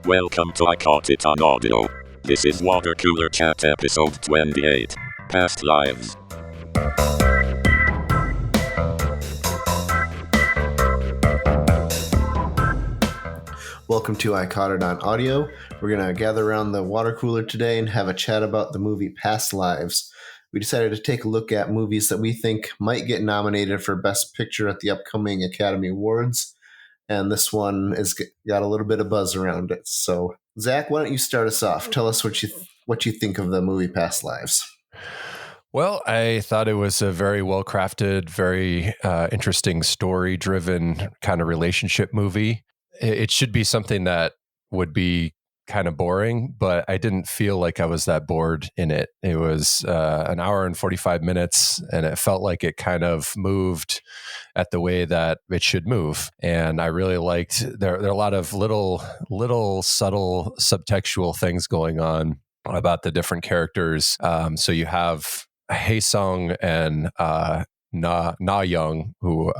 Welcome to I Caught It on Audio. This is Water Cooler Chat episode 28. Past Lives. Welcome to I Caught It on Audio. We're going to gather around the water cooler today and have a chat about the movie Past Lives. We decided to take a look at movies that we think might get nominated for Best Picture at the upcoming Academy Awards. And this one has got a little bit of buzz around it. So, Zach, why don't you start us off? Tell us what you think of the movie Past Lives. Well, I thought it was a very well-crafted, very interesting, story-driven kind of relationship movie. It should be something that would be kind of boring, but I didn't feel like I was that bored in it. It was an hour and 45 minutes, and it felt like it kind of moved at the way that it should move. And I really liked, there are a lot of little subtle subtextual things going on about the different characters. So you have Hae-sung and Na Young, who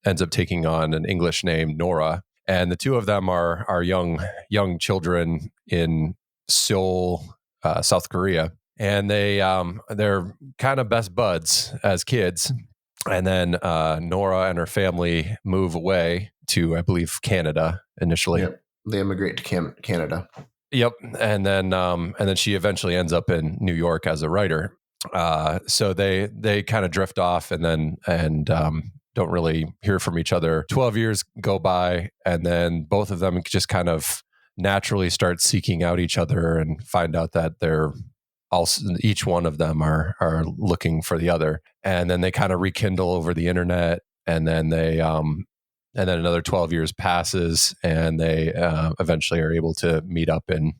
ends up taking on an English name, Nora. And the two of them are young children in Seoul, South Korea, and they're kind of best buds as kids. And then Nora and her family move away to, I believe, Canada initially. Yep. They immigrate to Canada. Yep, and then she eventually ends up in New York as a writer. So they kind of drift off, and don't really hear from each other. 12 years go by, and then both of them just kind of naturally start seeking out each other and find out that they're also, each one of them are looking for the other. And then they kind of rekindle over the internet, and then and then another 12 years passes, and they eventually are able to meet up in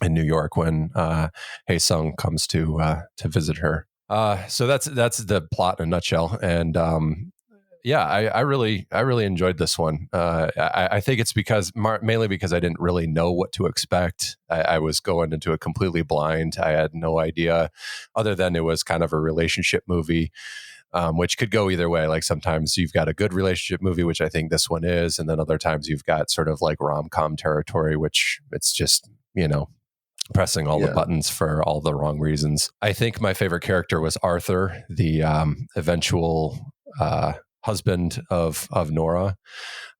New York when Hae-sung comes to visit her. So that's the plot in a nutshell. And yeah, I really enjoyed this one. I think it's mainly because I didn't really know what to expect. I was going into it completely blind. I had no idea, other than it was kind of a relationship movie, which could go either way. Like sometimes you've got a good relationship movie, which I think this one is, and then other times you've got sort of like rom-com territory, which it's just, pressing all the buttons for all the wrong reasons. I think my favorite character was Arthur, the eventual husband of Nora,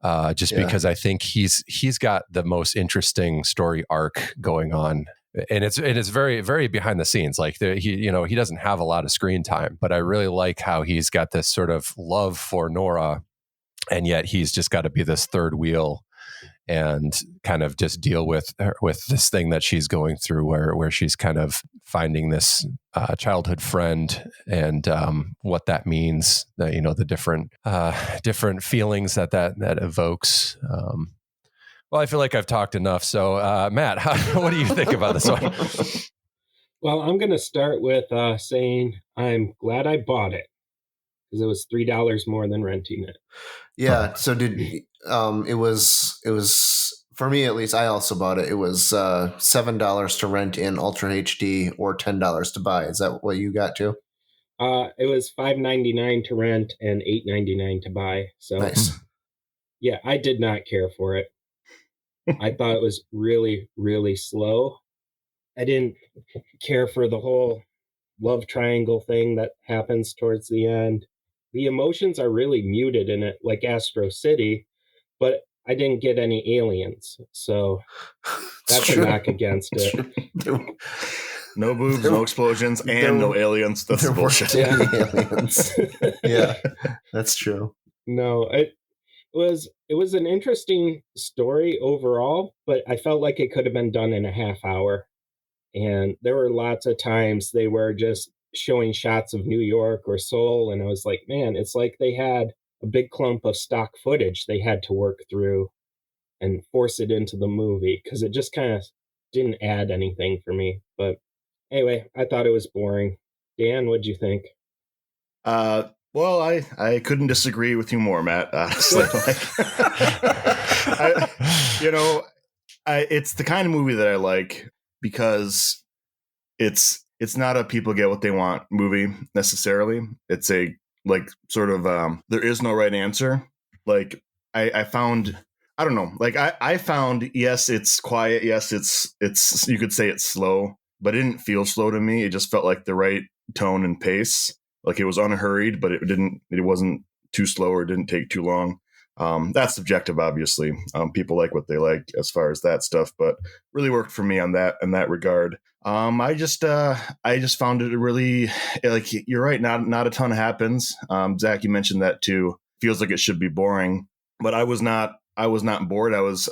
because I think he's got the most interesting story arc going on, and it's very, very behind the scenes. Like he doesn't have a lot of screen time, but I really like how he's got this sort of love for Nora, and yet he's just got to be this third wheel and kind of just deal with this thing that she's going through, where she's kind of finding this childhood friend, and what that means, the different feelings that evokes. Well, I feel like I've talked enough. So, Matt, what do you think about this one? Well, I'm going to start with saying I'm glad I bought it, because it was $3 more than renting it. Yeah. So it was for me, at least. I also bought it. It was $7 to rent in Ultra HD or $10 to buy. Is that what you got too? It was $5.99 to rent and $8.99 to buy. So nice. Yeah, I did not care for it. I thought it was really, really slow. I didn't care for the whole love triangle thing that happens towards the end. The emotions are really muted in it, like Astro City, but I didn't get any aliens, so that's a knock against it. No boobs, no explosions, and no aliens. That's bullshit. Aliens. Yeah, that's true. No, it was an interesting story overall, but I felt like it could have been done in a half hour. And there were lots of times they were just showing shots of New York or Seoul, and I was like, man, it's like they had a big clump of stock footage they had to work through and force it into the movie, because it just kind of didn't add anything for me. But anyway, I thought it was boring. Dan, what'd you think? Well, I couldn't disagree with you more, Matt. Honestly, it's the kind of movie that I like, because it's not a people get what they want movie necessarily. It's a sort of there is no right answer. Like I found I don't know. Like I found, yes, it's quiet. Yes, it's you could say it's slow, but it didn't feel slow to me. It just felt like the right tone and pace. Like it was unhurried, but it wasn't too slow or didn't take too long. That's subjective, obviously. People like what they like as far as that stuff, but really worked for me on that in that regard. I just found it really, like, you're right. Not a ton happens. Zach, you mentioned that too. Feels like it should be boring, but I was not bored. I was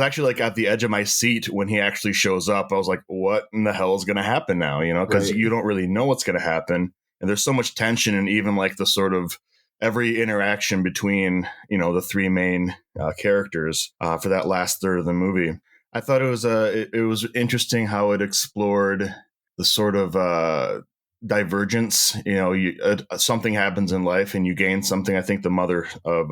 actually like at the edge of my seat when he actually shows up. I was like, what in the hell is going to happen now? You know, because Right. you don't really know what's going to happen. And there's so much tension, and even like the sort of every interaction between, you know, the three main characters for that last third of the movie. I thought it was interesting how it explored the sort of divergence. You know, something happens in life and you gain something. I think the mother of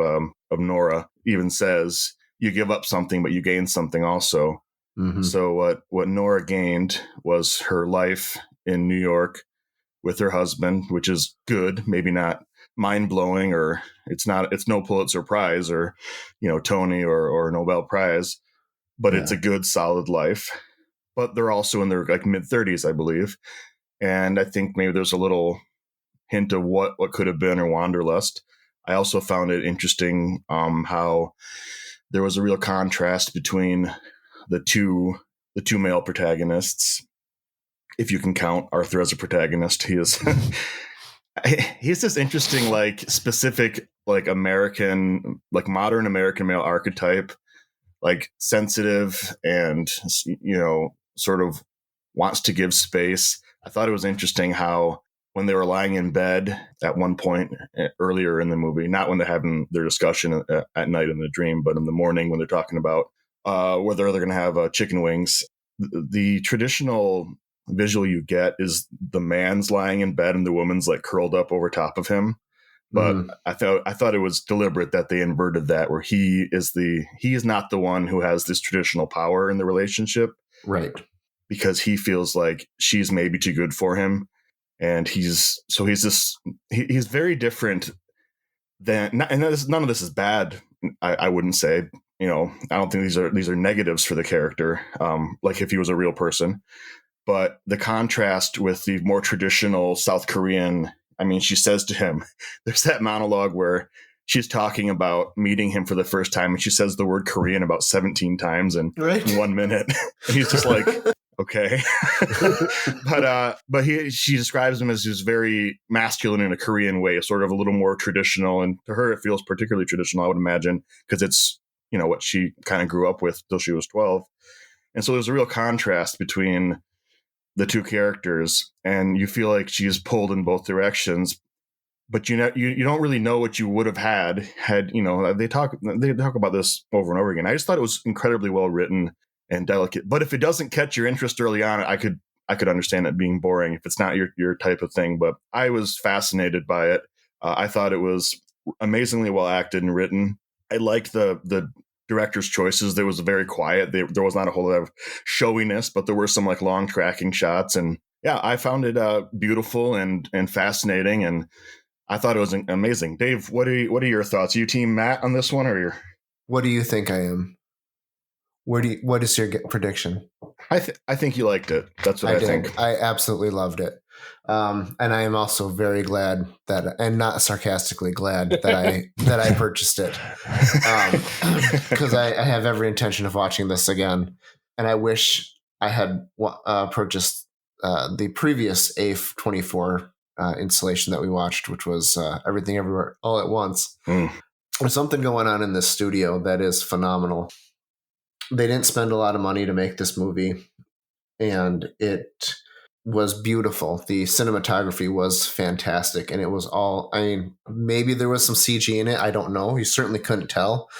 Nora even says, you give up something, but you gain something also. Mm-hmm. So what Nora gained was her life in New York with her husband, which is good, maybe not mind blowing, or it's no Pulitzer Prize or, you know, Tony or Nobel Prize, but it's a good solid life. But they're also in their like mid-30s, I believe. And I think maybe there's a little hint of what could have been or wanderlust. I also found it interesting how there was a real contrast between the two male protagonists. If you can count Arthur as a protagonist, he's this interesting, like, specific, like, American, like modern American male archetype, like sensitive and, you know, sort of wants to give space. I thought it was interesting how when they were lying in bed at one point earlier in the movie, not when they're having their discussion at night in the dream, but in the morning when they're talking about whether they're going to have chicken wings, the traditional visual you get is the man's lying in bed and the woman's like curled up over top of him. But I thought it was deliberate that they inverted that, where he is not the one who has this traditional power in the relationship, Right. because he feels like she's maybe too good for him, and he's very different than. And none of this is bad. I wouldn't say. You know, I don't think these are negatives for the character. Like if he was a real person, but the contrast with the more traditional South Korean. I mean, she says to him, there's that monologue where she's talking about meeting him for the first time, and she says the word Korean about 17 times in 1 minute. And he's just like, okay. but she describes him as just very masculine in a Korean way, sort of a little more traditional. And to her, it feels particularly traditional, I would imagine, because it's, you know, what she kind of grew up with till she was 12. And so there's a real contrast between the two characters, and you feel like she's pulled in both directions, but you know, you don't really know what you would have had, you know, they talk about this over and over again. I just thought it was incredibly well written and delicate, but if it doesn't catch your interest early on, I could understand it being boring if it's not your type of thing, but I was fascinated by it. I thought it was amazingly well acted and written. I liked the director's choices. There was very quiet. There was not a whole lot of showiness, but there were some like long tracking shots, and yeah, I found it beautiful and fascinating, and I thought it was amazing. Dave, what are your thoughts? Are you team Matt on this one, or you're? What do you think I am? What is your prediction? I think you liked it. That's what I think. I absolutely loved it. And I am also very glad that, and not sarcastically glad that I purchased it, because I have every intention of watching this again, and I wish I had purchased the previous A24 installation that we watched, which was Everything Everywhere All at Once. There's something going on in this studio that is phenomenal. They didn't spend a lot of money to make this movie, and it was beautiful. The cinematography was fantastic, and it was all, I mean, maybe there was some CG in it. I don't know. You certainly couldn't tell.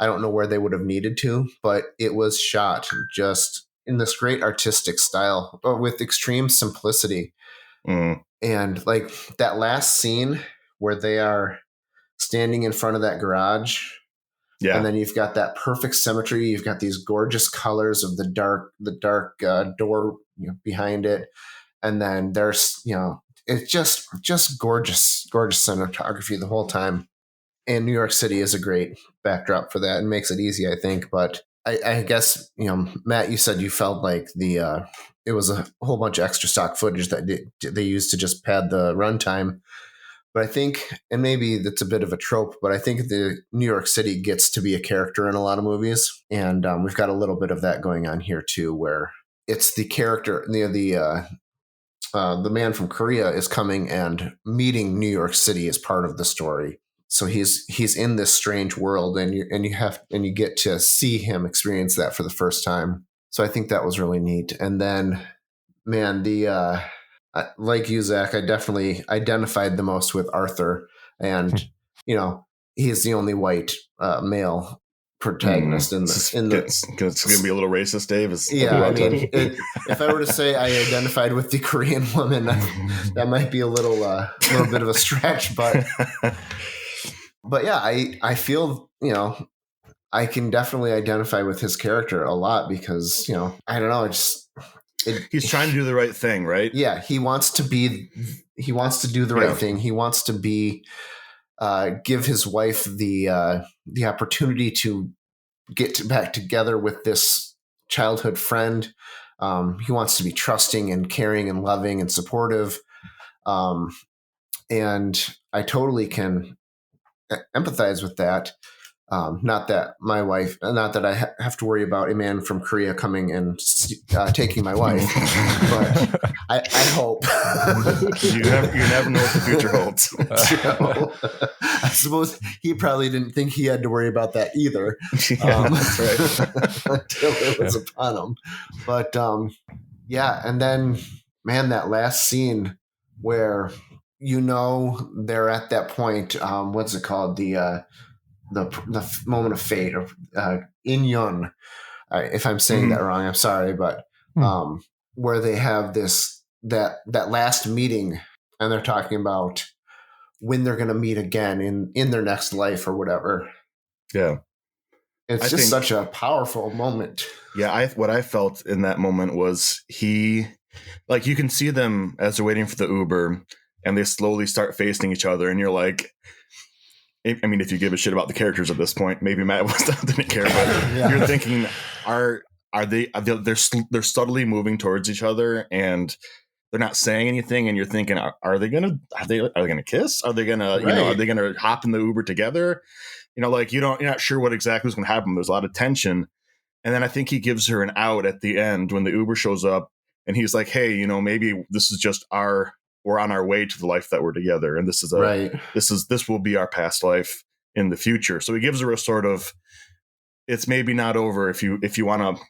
I don't know where they would have needed to, but it was shot just in this great artistic style, but with extreme simplicity. And like that last scene where they are standing in front of that garage. Yeah. And then you've got that perfect symmetry. You've got these gorgeous colors of the dark door, you know, behind it. And then there's, you know, it's just gorgeous cinematography the whole time. and New York City is a great backdrop for that and makes it easy, I think. But I guess, Matt, you said you felt like it was a whole bunch of extra stock footage that they used to just pad the runtime. But I think, and maybe that's a bit of a trope, but I think the New York City gets to be a character in a lot of movies. And we've got a little bit of that going on here too, where it's the character, the man from Korea is coming and meeting New York City as part of the story. So he's in this strange world, and you get to see him experience that for the first time. So I think that was really neat. And then, man, like you, Zach, I definitely identified the most with Arthur, and he's the only white male protagonist in it's going to be a little racist, Dave. If I were to say I identified with the Korean woman, that might be a little bit of a stretch, but yeah, I feel I can definitely identify with his character a lot because I don't know, he's trying to do the right thing, right? Yeah, he wants to do the right thing. He wants to be give his wife the opportunity to get back together with this childhood friend. He wants to be trusting and caring and loving and supportive. And I totally can empathize with that. Not that I have to worry about a man from Korea coming and taking my wife, but I hope. You never know what the future holds. I suppose he probably didn't think he had to worry about that either. That's right. Until it was upon him. But and then, man, that last scene where they're at that point. What's it called? The moment of fate, or In Yun. If I'm saying that wrong, I'm sorry, but where they have that last meeting, and they're talking about when they're going to meet again in their next life or whatever. Yeah, it's such a powerful moment. Yeah, what I felt in that moment was you can see them as they're waiting for the Uber, and they slowly start facing each other, and you're like. I mean, if you give a shit about the characters at this point, maybe Matt didn't care, but you're thinking, they're subtly moving towards each other, and they're not saying anything, and you're thinking, are they gonna kiss? Are they gonna are they gonna hop in the Uber together? You're not sure what exactly is gonna happen. There's a lot of tension, and then I think he gives her an out at the end when the Uber shows up, and he's like, hey, maybe this is just we're on our way to the life that we're together. And this is this will be our past life in the future. So he gives her a sort of, it's maybe not over if you want to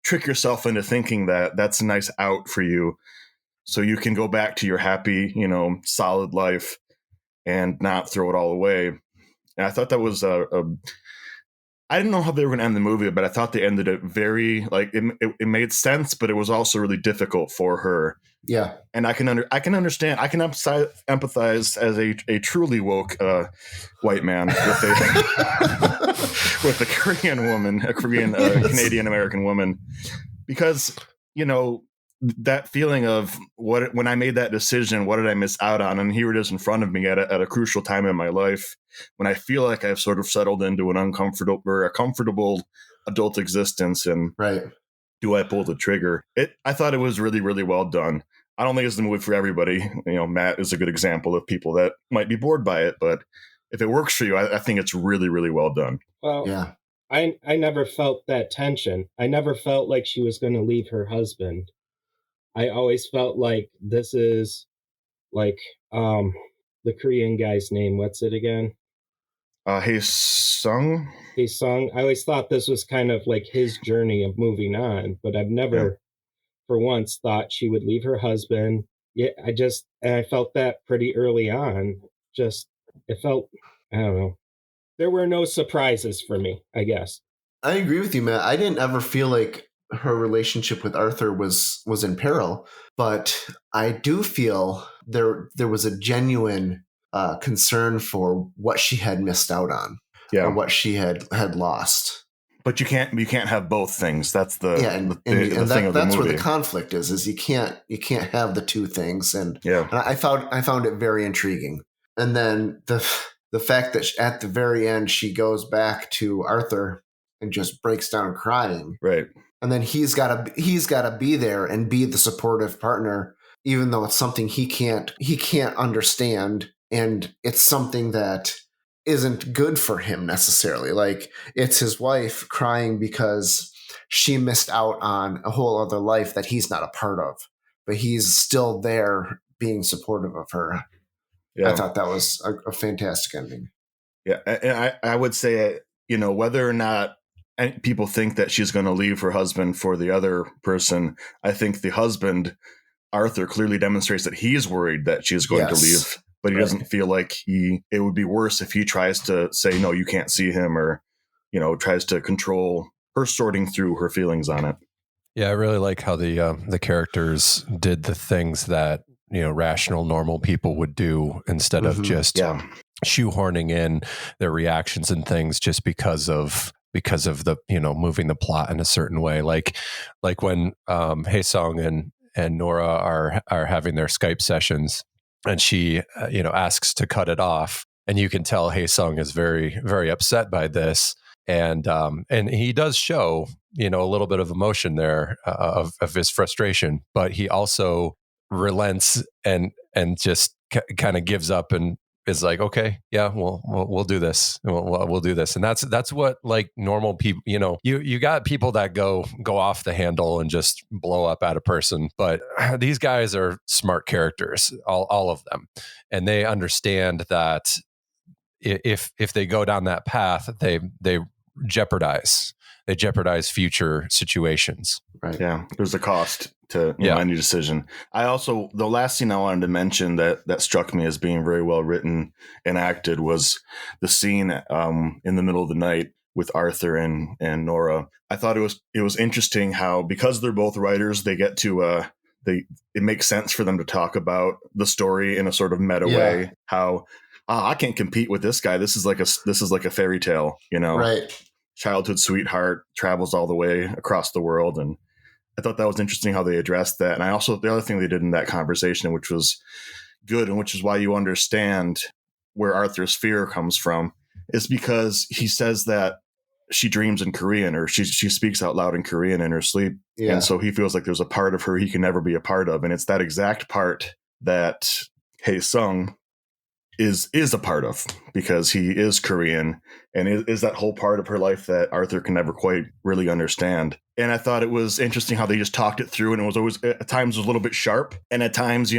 trick yourself into thinking that that's a nice out for you. So you can go back to your happy, solid life and not throw it all away. And I thought that was I didn't know how they were going to end the movie, but I thought they ended it very it made sense, but it was also really difficult for her. Yeah, and I can understand. I can empathize as a truly woke white man with a Korean woman, a Korean Canadian American woman, because that feeling of when I made that decision, what did I miss out on? And here it is in front of me at a crucial time in my life when I feel like I've sort of settled into a comfortable adult existence. And do I pull the trigger? I thought it was really, really well done. I don't think it's the movie for everybody. Matt is a good example of people that might be bored by it, but if it works for you, I think it's really, really well done. Well, yeah. I never felt that tension. I never felt like she was going to leave her husband. I always felt like this is like the Korean guy's name. What's it again? Hae-sung. Hae-sung. I always thought this was kind of like his journey of moving on, but I've never, for once, thought she would leave her husband. Yeah, I felt that pretty early on. It felt, I don't know. There were no surprises for me, I guess. I agree with you, Matt. I didn't ever feel like her relationship with Arthur was in peril, but I do feel there was a genuine concern for what she had missed out on, or what she had lost. But you can't have both things. That's the the thing of the movie. That's where the conflict is you can't have the two things. And I found it very intriguing. And then the the fact that at the very end she goes back to Arthur and just breaks down crying, Right. and then he's got to be there and be the supportive partner, even though it's something he can't understand, and it's something that isn't good for him necessarily. Like, it's his wife crying because she missed out on a whole other life that he's not a part of, but he's still there being supportive of her. Yeah. I thought that was a fantastic ending. Yeah. And I would say, whether or not people think that she's going to leave her husband for the other person, I think the husband, Arthur, clearly demonstrates that he's worried that she's going to leave, but he doesn't feel like it would be worse if he tries to say, no, you can't see him, or, tries to control her sorting through her feelings on it. Yeah, I really like how the characters did the things that, rational, normal people would do instead of just shoehorning in their reactions and things just because of the, moving the plot in a certain way. Like when Hae-sung and Nora are having their Skype sessions, and she, asks to cut it off, and you can tell Hae-sung is very, very upset by this. And he does show, a little bit of emotion there of his frustration, but he also relents and just kind of gives up and is like, okay, yeah, we'll do this. We'll do this. And that's what, like, normal people, you got people that go off the handle and just blow up at a person, but these guys are smart characters, all of them. And they understand that if they go down that path, they jeopardize future situations. Right. Yeah. There's a cost to any decision. The last scene I wanted to mention that struck me as being very well written and acted was the scene in the middle of the night with Arthur and Nora. I thought it was interesting how, because they're both writers, they get to it makes sense for them to talk about the story in a sort of meta way. How I can't compete with this guy. This is like a fairy tale, Right. Childhood sweetheart travels all the way across the world. And I thought that was interesting how they addressed that. And the other thing they did in that conversation, which was good, and which is why you understand where Arthur's fear comes from, is because he says that she dreams in Korean, or she speaks out loud in Korean in her sleep. Yeah. And so he feels like there's a part of her he can never be a part of. And it's that exact part that Hae-sung is a part of, because he is Korean, and is that whole part of her life that Arthur can never quite really understand. And I thought it was interesting how they just talked it through, and it was always, at times, a little bit sharp, and at times,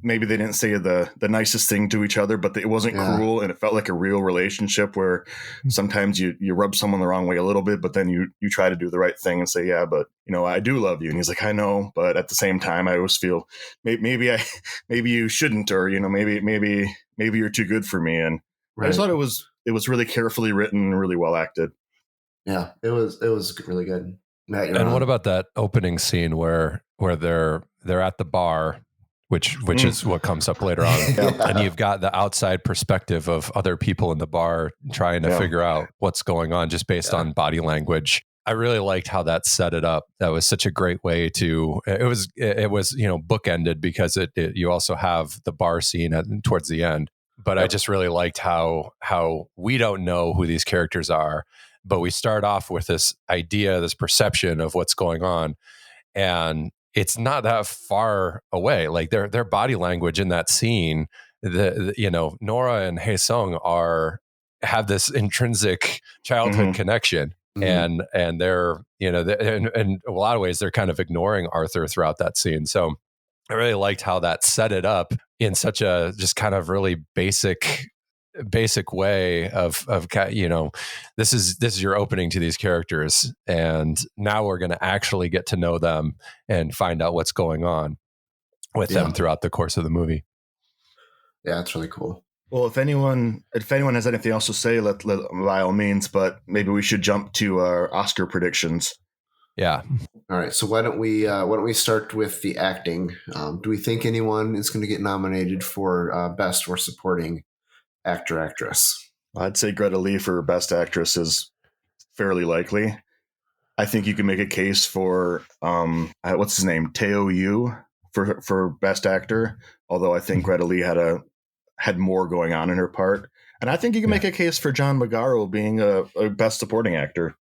maybe they didn't say the nicest thing to each other, but it wasn't cruel, and it felt like a real relationship where sometimes you rub someone the wrong way a little bit, but then you try to do the right thing and say, yeah, but I do love you. And he's like, I know, but at the same time, I always feel maybe you shouldn't, or maybe you're too good for me. And I just thought it was really carefully written and really well acted. Yeah, it was really good. Matt, and what about that opening scene where they're at the bar, which is what comes up later on. And you've got the outside perspective of other people in the bar trying to figure out what's going on just based on body language. I really liked how that set it up. That was such a great way to, it was bookended, because you also have the bar scene towards the end. But I just really liked how we don't know who these characters are, but we start off with this idea, this perception of what's going on. And it's not that far away. Like their body language in that scene, Nora and Hae-sung have this intrinsic childhood connection, and they're in a lot of ways they're kind of ignoring Arthur throughout that scene. So I really liked how that set it up in such a just kind of really basic way of this is your opening to these characters, and now we're going to actually get to know them and find out what's going on with them throughout the course of the movie. Yeah, it's really cool. Well, if anyone has anything else to say, let by all means, but maybe we should jump to our Oscar predictions. Yeah. All right. So why don't we start with the acting? Do we think anyone is going to get nominated for best or supporting actor, actress? I'd say Greta Lee for Best Actress is fairly likely. I think you can make a case for what's his name, Teo Yu for Best Actor. Although I think Greta Lee had more going on in her part. And I think you can make a case for John Magaro being a best supporting actor.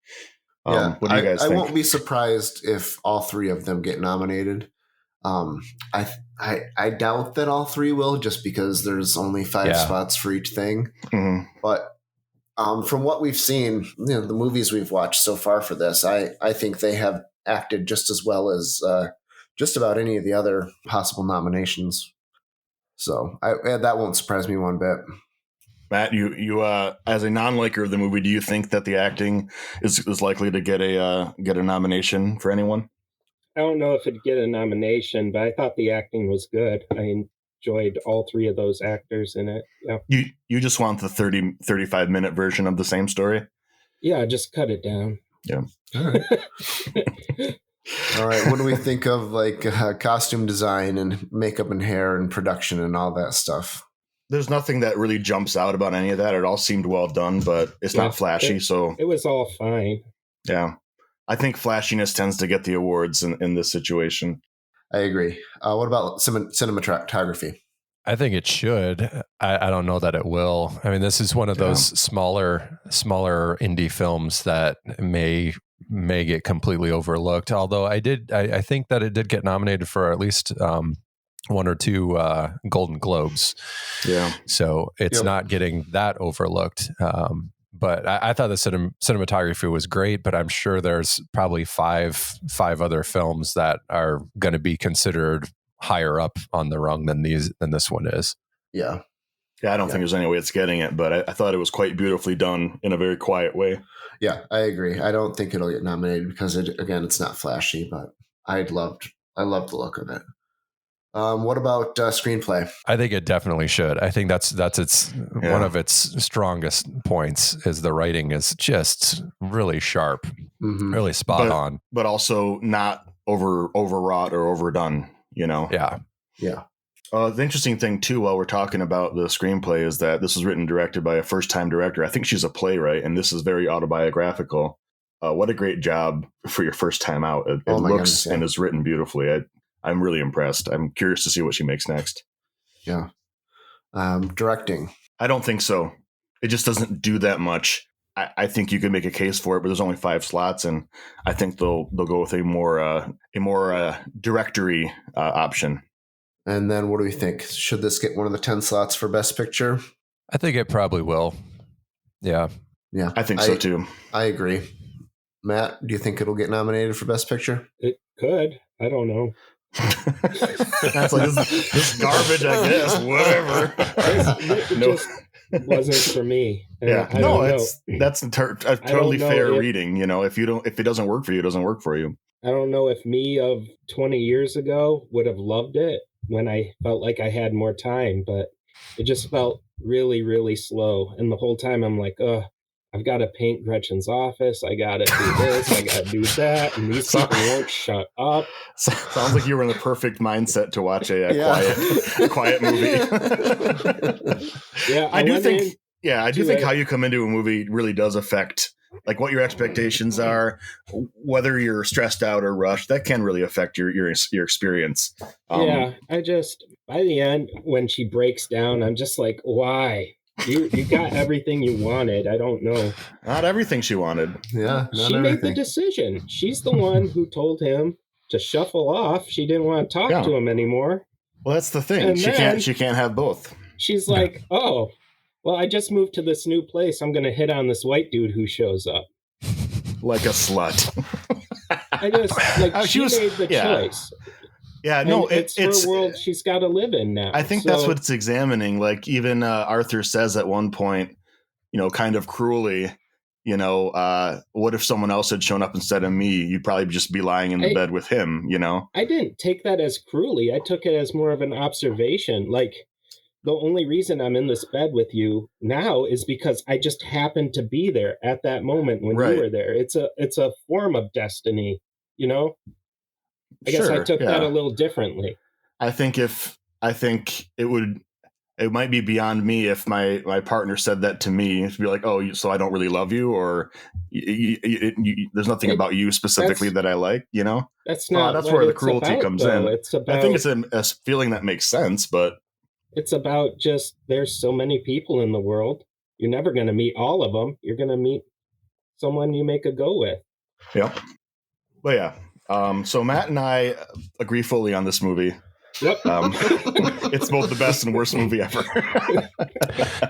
What do you guys I think? won't be surprised if all three of them get nominated. I doubt that all three will, just because there's only 5 spots for each thing. Mhm. But from what we've seen, the movies we've watched so far for this, I think they have acted just as well as just about any of the other possible nominations. So that won't surprise me one bit. Matt, you as a non-liker of the movie, do you think that the acting is likely to get a nomination for anyone? I don't know if it'd get a nomination, but I thought the acting was good. I enjoyed all three of those actors in it. Yeah. You just want the 35 minute version of the same story? Yeah, just cut it down. Yeah. All right. What do we think of like costume design and makeup and hair and production and all that stuff? There's nothing that really jumps out about any of that. It all seemed well done, but it's not flashy. So it was all fine. Yeah. I think flashiness tends to get the awards in this situation. I agree. What about cinematography? I think it should. I don't know that it will. I mean, this is one of those smaller indie films that may get completely overlooked. Although I think that it did get nominated for at least 1 or 2 Golden Globes. Yeah. So it's not getting that overlooked. But I thought the cinematography was great, but I'm sure there's probably five other films that are going to be considered higher up on the rung than this one is. Yeah. Yeah, I don't think there's any way it's getting it, but I thought it was quite beautifully done in a very quiet way. Yeah, I agree. I don't think it'll get nominated because it's not flashy, but I loved the look of it. What about screenplay? I think it definitely should. I think that's its one of its strongest points is the writing is just really sharp, really spot on, but also not overwrought or overdone. Yeah. The interesting thing too, while we're talking about the screenplay, is that this was written and directed by a first-time director. I think she's a playwright, and this is very autobiographical. What a great job for your first time out! It looks and is written beautifully. I'm really impressed. I'm curious to see what she makes next. Yeah. Directing. I don't think so. It just doesn't do that much. I think you can make a case for it, but there's only 5 slots, and I think they'll go with a more directory option. And then what do we think? Should this get one of the 10 slots for Best Picture? I think it probably will. Yeah. Yeah. I think so too. I agree. Matt, do you think it'll get nominated for Best Picture? It could. I don't know. That's like this garbage, I guess. Whatever. It just wasn't for me. Yeah, that's a totally fair reading. If it doesn't work for you, it doesn't work for you. I don't know if me of 20 years ago would have loved it when I felt like I had more time, but it just felt really, really slow. And the whole time I'm like, I've got to paint Gretchen's office. I got to do this. I got to do that. And these people won't shut up. Sounds like you were in the perfect mindset to watch a quiet movie. Yeah, I do think how you come into a movie really does affect like what your expectations are, whether you're stressed out or rushed. That can really affect your experience. I just by the end when she breaks down, I'm just like, why? You got everything you wanted. I don't know. Not everything she wanted. Yeah, she made the decision. She's the one who told him to shuffle off. She didn't want to talk to him anymore. Well, that's the thing. And she can't have both. She's like, oh, well, I just moved to this new place. I'm going to hit on this white dude who shows up. Like a slut. I just, she made the choice. Yeah, no, it's her world she's got to live in now. I think that's what it's examining. Like even Arthur says at one point, kind of cruelly, what if someone else had shown up instead of me? You'd probably just be lying in the bed with him, I didn't take that as cruelly. I took it as more of an observation. Like the only reason I'm in this bed with you now is because I just happened to be there at that moment when you were there. It's a form of destiny, I guess I took that a little differently. I think it might be beyond me if my partner said that to me, to be like, oh, so I don't really love you, or there's nothing about you specifically that I like, That's not. That's where the cruelty comes in. It's about, I think it's a feeling that makes sense, but it's about just there's so many people in the world. you're never going to meet all of them. You're going to meet someone you make a go with. Yep. But yeah. So Matt and I agree fully on this movie. Yep. It's both the best and worst movie ever.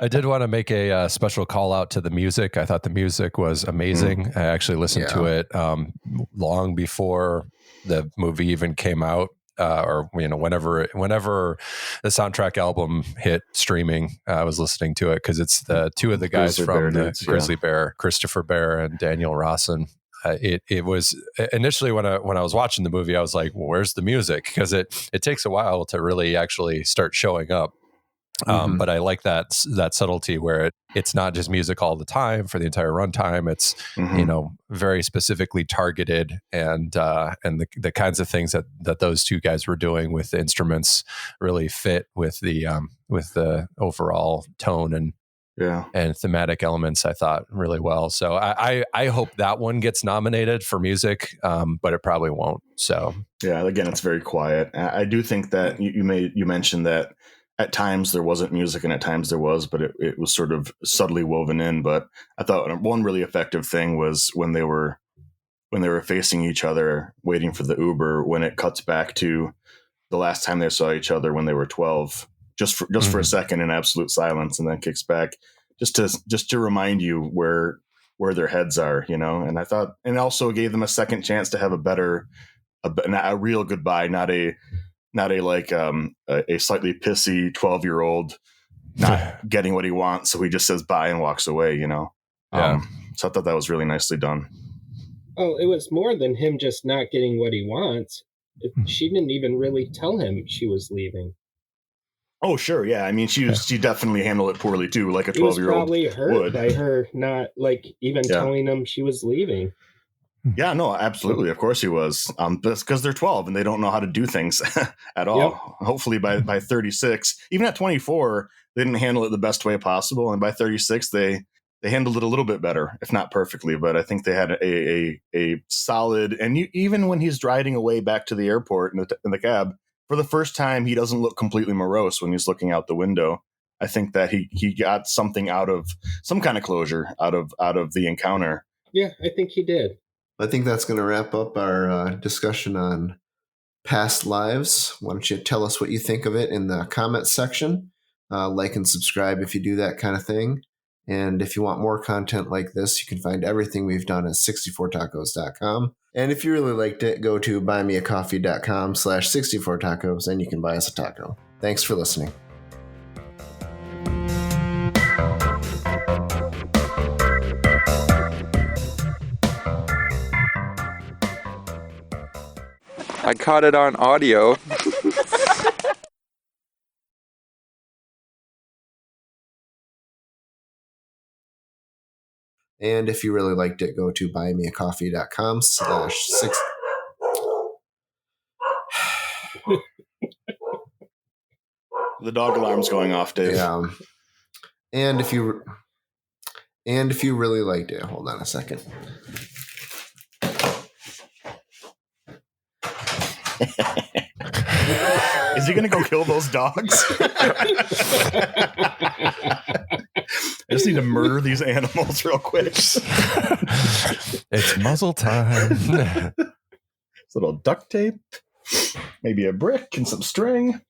I did want to make a special call out to the music. I thought the music was amazing. I actually listened to it long before the movie even came out, or whenever the soundtrack album hit streaming, I was listening to it because it's the two of the guys Grizzly from Bear the dudes, Grizzly Bear, Christopher Bear and Daniel Rawson. It was initially when I was watching the movie, I was like, well, where's the music? Because it takes a while to really actually start showing up. But I like that subtlety where it's not just music all the time for the entire runtime. It's very specifically targeted, and the kinds of things that those two guys were doing with the instruments really fit with the overall tone and thematic elements, I thought, really well. So I hope that one gets nominated for music, but it probably won't. So yeah, again, it's very quiet. I do think that you mentioned that at times there wasn't music and at times there was, but it was sort of subtly woven in. But I thought one really effective thing was when they were facing each other, waiting for the Uber, when it cuts back to the last time they saw each other when they were 12. Just for a second in absolute silence, and then kicks back just to remind you where their heads are, And I thought, and also gave them a second chance to have a real goodbye, not a like a slightly pissy 12-year-old not getting what he wants, so he just says bye and walks away, So I thought that was really nicely done. Oh, it was more than him just not getting what he wants. She didn't even really tell him she was leaving. Oh, sure. Yeah. I mean, she definitely handled it poorly too, like a 12-year-old He was probably hurt would. by her not telling him she was leaving. Yeah, no, absolutely. Of course he was. That's because they're 12 and they don't know how to do things at all. Yep. Hopefully by 36, even at 24, they didn't handle it the best way possible. And by 36, they handled it a little bit better, if not perfectly. But I think they had a solid, and even when he's driving away back to the airport in the cab, for the first time, he doesn't look completely morose when he's looking out the window. I think that he got something out of some kind of closure out of the encounter. Yeah, I think he did. I think that's going to wrap up our discussion on Past Lives. Why don't you tell us what you think of it in the comments section? Like and subscribe if you do that kind of thing. And if you want more content like this, you can find everything we've done at 64tacos.com. And if you really liked it, go to buymeacoffee.com/64tacos and you can buy us a taco. Thanks for listening. I caught it on audio. And if you really liked it, go to buymeacoffee.com/6. The dog alarm's going off, Dave. Yeah. And if you really liked it, hold on a second. Is he going to go kill those dogs? I just need to murder these animals real quick. It's muzzle time. Little duct tape, maybe a brick and some string.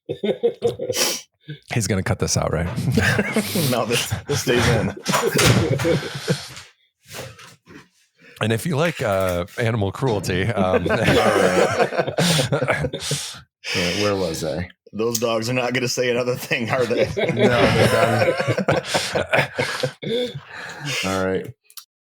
He's going to cut this out, right? No, this stays in. And if you like animal cruelty, Where was I? Those dogs are not going to say another thing, are they? No, they're done. All right.